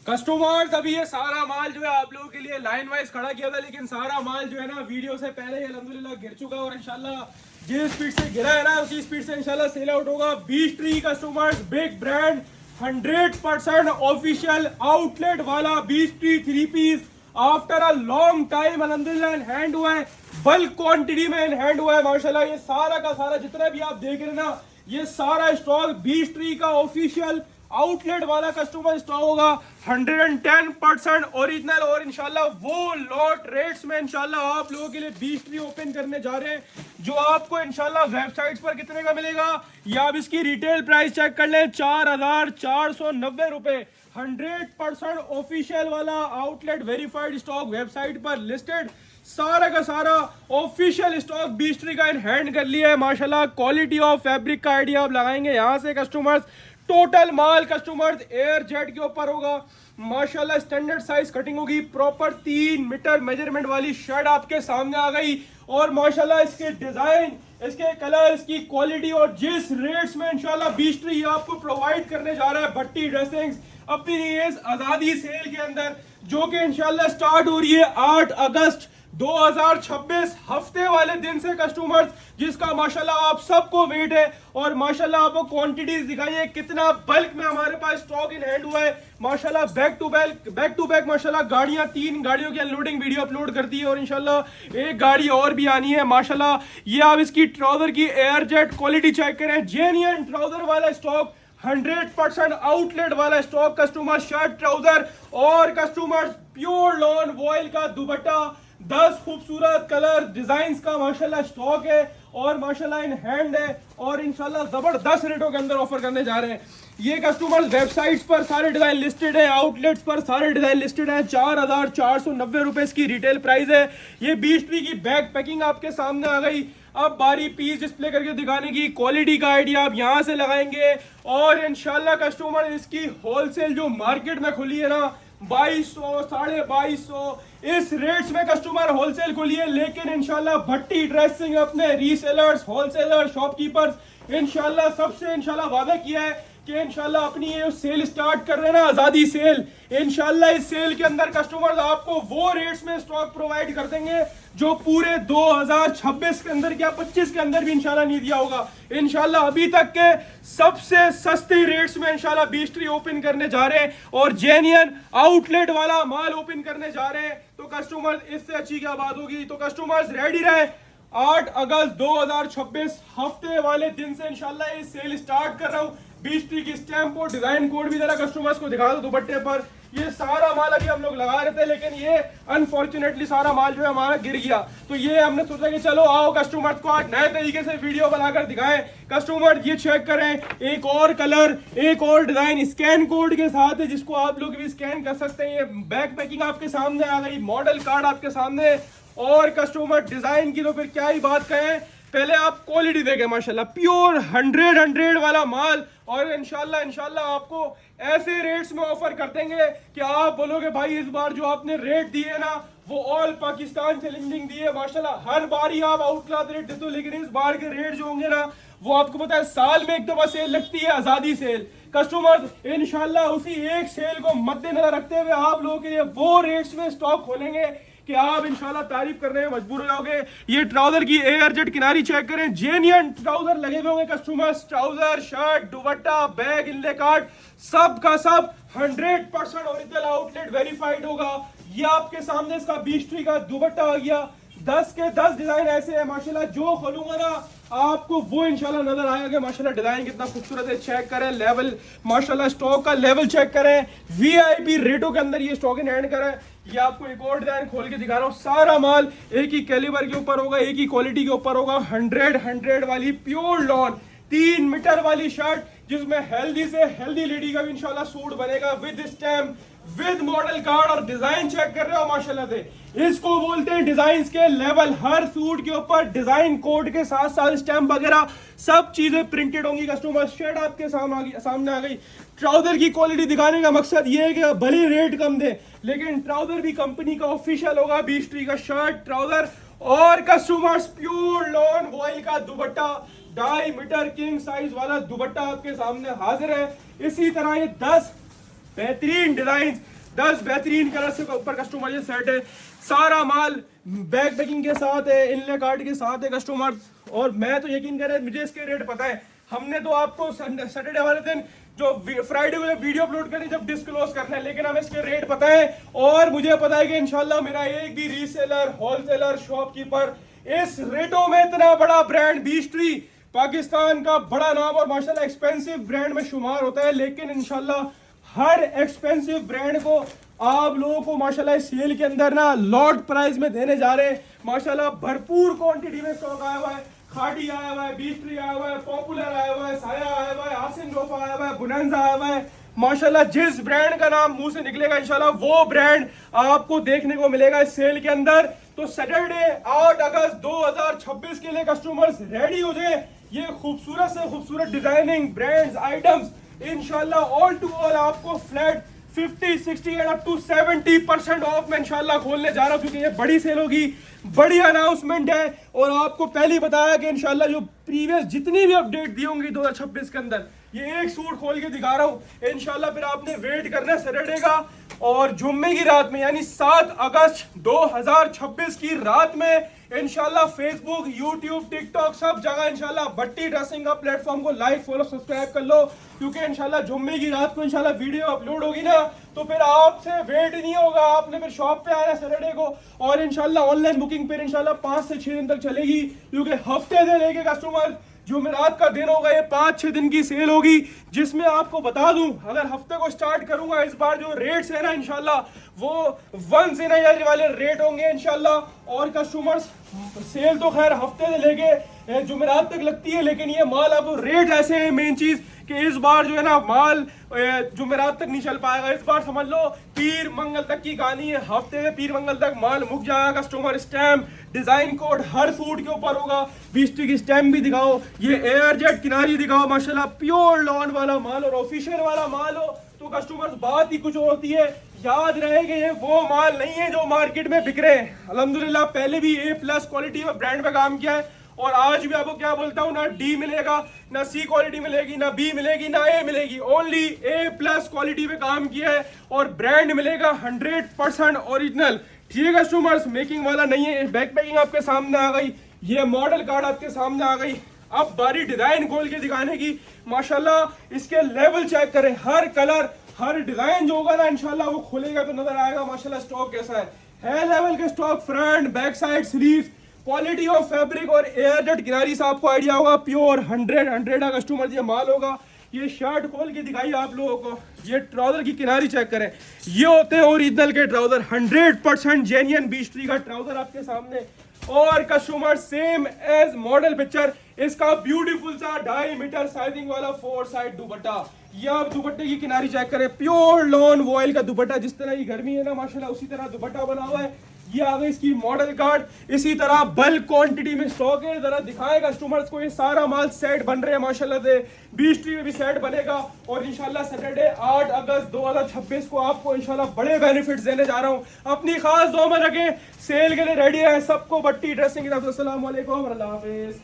Customers अभी ये सारा माल जो है आप लोगों के लिए लाइन वाइज खड़ा किया था, लेकिन सारा माल जो है ना वीडियो से पहले ही अल्हम्दुलिल्लाह गिर चुका है और इंशाल्लाह जिस स्पीड से गिरा है ना उसी स्पीड से इंशाल्लाह सेल आउट होगा। Beechtree customers, big brand, 100% official outlet वाला Beechtree 3 piece after a long time अल्हम्दुलिल्लाह इन हैंड हुआ है, बल्क क्वांटिटी में इन हैंड हुआ है माशाल्लाह। ये सारा का सारा जितना भी आप देख रहे हैं ना, ये सारा स्टॉक बीच ट्री का ऑफिशियल आउटलेट वाला कस्टमर स्टॉक होगा, 110% ओरिजिनल। और इंशाल्लाह वो लॉट रेट्स में इंशाल्लाह आप लोगों के लिए बीच ट्री ओपन करने जा रहे हैं, जो आपको इंशाल्लाह वेबसाइट्स पर कितने का मिलेगा, या आप इसकी रिटेल प्राइस चेक कर लें, 4,490 रुपए। 100% ऑफिशियल वाला आउटलेट वेरीफाइड स्टॉक वेबसाइट पर लिस्टेड, सारा का सारा ऑफिशियल स्टॉक बीच ट्री का इन हैंड कर लिया है माशाल्लाह। क्वालिटी ऑफ फैब्रिक का आइडिया आप लगाएंगे यहाँ से कस्टमर्स। टोटल माल कस्टमर्स एयर जेट के ऊपर होगा माशाल्लाह। स्टैंडर्ड साइज कटिंग होगी, प्रॉपर 3 मीटर मेजरमेंट वाली शर्ट आपके सामने आ गई। और माशाल्लाह इसके डिजाइन, इसके कलर, इसकी क्वालिटी और जिस रेट्स में इंशाल्लाह बीच ट्री आपको प्रोवाइड करने जा रहा है भट्टी ड्रेसिंग्स अपनी इस आजादी सेल के अंदर, जो कि इंशाल्लाह स्टार्ट हो रही है 8 अगस्त 2026 हफ्ते वाले दिन से कस्टमर्स, जिसका माशाल्लाह आप सबको वेट है। और माशाल्लाह आपको क्वांटिटीज दिखाइए कितना बल्क में हमारे पास स्टॉक इन हैंड हुआ है माशाल्लाह। बैक टू बैक माशाल्लाह गाड़ियां, 3 गाड़ियों की अनलोडिंग वीडियो अपलोड करती है और इंशाल्लाह एक गाड़ी और भी आनी है माशाल्लाह। ये आप इसकी ट्राउजर की एयर जेट क्वालिटी चेक करें, जेन्युइन ट्राउजर वाला स्टॉक, 100% आउटलेट वाला स्टॉक कस्टमर, शर्ट ट्राउजर और कस्टमर्स प्योर लॉन वॉइल का दुपट्टा, 10 खूबसूरत कलर डिजाइन का माशाल्लाह स्टॉक है और माशाल्लाह इन हैंड है और इंशाल्लाह जबरदस्त रेटों के अंदर ऑफर करने जा रहे हैं। ये कस्टमर्स वेबसाइट्स पर सारे डिजाइन लिस्टेड है, आउटलेट्स पर सारे डिजाइन लिस्टेड है। 4,490 रुपए इसकी रिटेल प्राइस है। ये बीच ट्री की बैग पैकिंग आपके सामने आ गई। अब बारी पीस डिस्प्ले करके दिखाने की, क्वालिटी का आइडिया आप यहां से लगाएंगे और इंशाल्लाह कस्टमर इसकी होलसेल जो मार्केट में खुली है ना 2200, 2250 इस रेट्स में कस्टमर होलसेल खुली है। लेकिन इंशाल्लाह भट्टी ड्रेसिंग अपने रीसेलर्स, होलसेलर, शॉपकीपर्स इंशाल्लाह सबसे इंशाल्लाह वादा किया है कि इंशाल्लाह अपनी ये सेल स्टार्ट कर रहे हैं ना आजादी सेल, इंशाल्लाह इस सेल के अंदर कस्टमर्स आपको वो रेट्स में स्टॉक प्रोवाइड कर देंगे जो पूरे 2026 के अंदर क्या 25 के अंदर भी इंशाल्लाह नहीं दिया होगा। इंशाल्लाह अभी तक के सबसे सस्ते रेट्स में इंशाल्लाह बीच ट्री ओपन करने जा रहे हैं और जेन्युइन आउटलेट वाला माल ओपन करने जा रहे हैं। तो कस्टमर्स इससे अच्छी क्या बात होगी। तो कस्टमर्स रेडी रहे, 8 अगस्त 2026 हफ्ते वाले दिन से इंशाल्लाह ये सेल स्टार्ट कर रहा हूँ। बीच ट्री की स्टैम्प और डिजाइन कोड भी जरा कस्टमर्स को दिखा दो दुपट्टे पर। ये सारा माल अभी हम लोग लगा रहे थे, लेकिन ये अनफॉर्चुनेटली सारा माल जो है हमारा गिर गया। तो ये हमने सोचा कि चलो आओ कस्टमर्स को आज नए तरीके से वीडियो बनाकर दिखाएं। कस्टमर ये चेक करें, एक और कलर, एक और डिजाइन स्कैन कोड के साथ है, जिसको आप लोग भी स्कैन कर सकते हैं। ये बैक पैकिंग आपके सामने आ गई, मॉडल कार्ड आपके सामने और कस्टमर डिजाइन की तो फिर क्या ही बात कहें। पहले आप क्वालिटी देखें माशाल्लाह, प्योर 100 वाला माल और इंशाल्लाह आपको ऐसे रेट्स में ऑफर कर देंगे कि आप बोलोगे भाई इस बार जो आपने रेट दिए ना वो ऑल पाकिस्तान चैलेंजिंग दिए माशाल्लाह। हर बार ही आप आउटक्लास रेट देते हो, लेकिन इस बार के रेट जो होंगे ना वो आपको पता है साल में एक दफा सेल लगती है, आजादी सेल। कस्टमर इंशाल्लाह उसी एक सेल को मद्देनजर रखते हुए आप लोगों के लिए वो रेट्स में स्टॉक खोलेंगे कि आप इंशाल्लाह तारीफ करने में मजबूर हो जाओगे। ये ट्राउजर की एयर जेट किनारी चेक करें, जेन्युइन ट्राउजर लगे हुए होंगे customers, trouser, shirt, dupatta, bag, inlay card, सब का सब 100% ओरिजिनल आउटलेट वेरीफाइड होगा। ये आपके सामने इसका बीच ट्री का दुपट्टा आ गया। 10 के 10 डिजाइन ऐसे है माशाल्लाह, जो खोलूंगा ना आपको वो इंशाल्लाह नजर आएगा। माशाल्लाह डिजाइन कितना खूबसूरत है, चेक करें लेवल, माशाल्लाह स्टॉक का लेवल चेक करें, वीआईपी रेटों के अंदर ये स्टॉक इन हैंड करें। ये आपको एक और डिजाइन खोल के दिखा रहा हूँ, सारा माल एक ही कैलिबर के ऊपर होगा, एक ही क्वालिटी के ऊपर होगा। 100 वाली प्योर लॉन 3 मीटर वाली शर्ट, जिसमें हेल्दी से हेल्दी लेडी का भी इंशाल्लाह सूट बनेगा with stamp, with model card. और डिजाइन चेक कर रहे हो माशाल्लाह से, इसको बोलते हैं डिजाइन के लेवल। हर सूट के ऊपर डिजाइन कोड के साथ साथ स्टैम्प वगैरह सब चीजें प्रिंटेड होंगी। कस्टमर शर्ट आपके सामने आ गई। ट्राउजर की क्वालिटी दिखाने का मकसद ये है कि भले रेट कम दे, लेकिन ट्राउजर भी कंपनी का ऑफिशियल होगा। बीच ट्री का शर्ट, ट्राउजर और कस्टमर्स प्योर लॉन वॉइल का दुपट्टा, 2.5 मीटर किंग साइज वाला दुपट्टा आपके सामने हाजिर है। इसी तरह ये 10 बेहतरीन डिजाइन 10 बेहतरीन कलर से ऊपर कस्टमर ये सेट है। सारा माल बैग पैकिंग के साथ है, इनले कार्ड के साथ है कस्टमर। और मैं तो यकीन करें, मुझे इसके रेट पता है। हमने तो आपको सैटरडे वाले दिन जो फ्राइडे को वीडियो अपलोड करनी जब डिस्क्लोज करना है, लेकिन हमें इसके रेट पता है। और मुझे पता है कि इंशाल्लाह मेरा एक भी रीसेलर, होलसेलर, शॉपकीपर इस रेटों में, इतना बड़ा ब्रांड बीस्ट्री पाकिस्तान का बड़ा नाम और माशाल्लाह एक्सपेंसिव ब्रांड में शुमार होता है, लेकिन इंशाल्लाह हर एक्सपेंसिव ब्रांड को आप लोगों को माशाल्लाह सेल के अंदर ना लॉट प्राइस में देने जा रहे हैं। माशाल्लाह भरपूर क्वांटिटी में स्टॉक आया हुआ है। खाटी आया हुआ है, बीस्ट्री आया हुआ है, पॉपुलर आया हुआ है, साया आया हुआ है, आसिन रोफा आया हुआ है, बुनंजा आया हुआ है। माशाल्लाह जिस ब्रांड का नाम मुंह से निकलेगा इंशाल्लाह वो ब्रांड आपको देखने को मिलेगा इस सेल के अंदर। तो सैटरडे 8 अगस्त 2026 के लिए कस्टमर्स रेडी हो जाए। ये खूबसूरत से खूबसूरत डिजाइनिंग ब्रांड्स आइटम्स इंशाल्लाह ऑल टू ऑल आपको flat 50, 60 and up to 70% off में इंशाल्लाह खोलने जा रहा हूं, क्योंकि ये बड़ी सेल होगी, बड़ी अनाउंसमेंट है। और आपको पहले ही बताया कि इंशाल्लाह जो प्रीवियस जितनी भी अपडेट दी होंगी 2026 के अंदर, ये एक सूट खोल के दिखा रहा हूँ इंशाल्लाह। फिर आपने वेट करना है सैटरडे का और जुम्मे की रात में, यानी 7 अगस्त 2026 की रात में इंशाल्लाह फेसबुक, यूट्यूब, टिकटॉक सब जगह इंशाल्लाह भट्टी ड्रेसिंग का प्लेटफॉर्म को लाइक, फॉलो, सब्सक्राइब कर लो, क्योंकि इंशाल्लाह जुम्मे की रात को इंशाल्लाह वीडियो अपलोड होगी ना, तो फिर आपसे वेट नहीं होगा, आपने फिर शॉप पे आना सैटरडे को। और इंशाल्लाह ऑनलाइन बुकिंग फिर इंशाल्लाह 5 से 6 दिन तक चलेगी, क्योंकि हफ्ते से लेके कस्टमर जुमेरात का दिन होगा, ये 5-6 दिन की सेल होगी, जिसमें आपको बता दूं अगर हफ्ते को स्टार्ट करूंगा इस बार जो रेट्स है ना इंशाल्लाह वो 1 से नहीं जाने वाले रेट होंगे इंशाल्लाह। और कस्टमर्स सेल तो खैर हफ्ते से लेके जुमेरात तक लगती है, लेकिन ये माल अब रेट ऐसे हैं, मेन चीज कि इस बार जो है ना माल जुमेरात तक नहीं चल पाएगा। इस बार समझ लो पीर मंगल तक की कहानी है, हफ्ते में पीर मंगल तक माल मुक जाएगा। कस्टमर स्टैम्प, डिजाइन कोड हर सूट के ऊपर होगा। बीस्ट्री की स्टैम्प भी दिखाओ, ये एयर जेट किनारी दिखाओ, माशाल्लाह प्योर लॉन वाला माल और ऑफिशियल वाला माल हो तो कस्टमर्स बात ही कुछ होती है। याद रहे कि ये वो माल नहीं है जो मार्केट में बिक रहे हैं। अल्हम्दुलिल्लाह पहले भी A+ क्वालिटी में ब्रांड पे काम किया है और आज भी आपको क्या बोलता हूँ, ना D मिलेगा, ना C क्वालिटी मिलेगी, ना B मिलेगी, ना A मिलेगी, ओनली A+ क्वालिटी पे काम किया है और ब्रांड मिलेगा 100% ओरिजिनल। ठीक है कस्टमर्स, मेकिंग वाला नहीं है। बैक पैकिंग आपके सामने आ गई, ये मॉडल कार्ड आपके सामने आ गई। अब बारी डिजाइन खोल के दिखाने की, माशाल्लाह इसके लेवल चेक करें, हर कलर, हर डिजाइन जो होगा ना इंशाल्लाह वो खुलेगा तो नजर आएगा माशाल्लाह स्टॉक कैसा है लेवल के stock, front, back side, sleeve, quality of fabric और एयरजेट किनारी से आपको आइडिया होगा। प्योर 100 का कस्टमर ये माल होगा। ये शर्ट खोल के दिखाई आप लोगों को, ये ट्राउजर की किनारी चेक करें, ये होते हैं ओरिजिनल के ट्राउजर, 100% जेन्युइन बीस्ट्री का ट्राउजर आपके सामने। और customer same as model picture, इसका ब्यूटीफुल सा 2.5 मीटर साइजिंग वाला 4 साइड दुपट्टा। ये आप दुपट्टे की किनारी चेक करें, प्योर लॉन वॉयल का दुपट्टा, जिस तरह की गर्मी है ना माशाल्लाह उसी तरह दुपट्टा बना हुआ है। ये आ गई इसकी मॉडल कार्ड, इसी तरह बल्क क्वांटिटी में स्टॉक है। जरा दिखाए कस्टमर्स को, ये सारा माल सेट बन रहे हैं माशाल्लाह से। बीस्ट्री में भी सेट बनेगा और इंशाल्लाह सैटरडे 8 अगस्त 2026 को आपको इंशाल्लाह बड़े बेनिफिट्स देने जा रहा हूं। अपनी खास दुआ में रखें, सेल के लिए रेडी है सबको। भट्टी ड्रेसिंग की तरफ से अस्सलाम वालेकुम, अल्लाह हाफिज।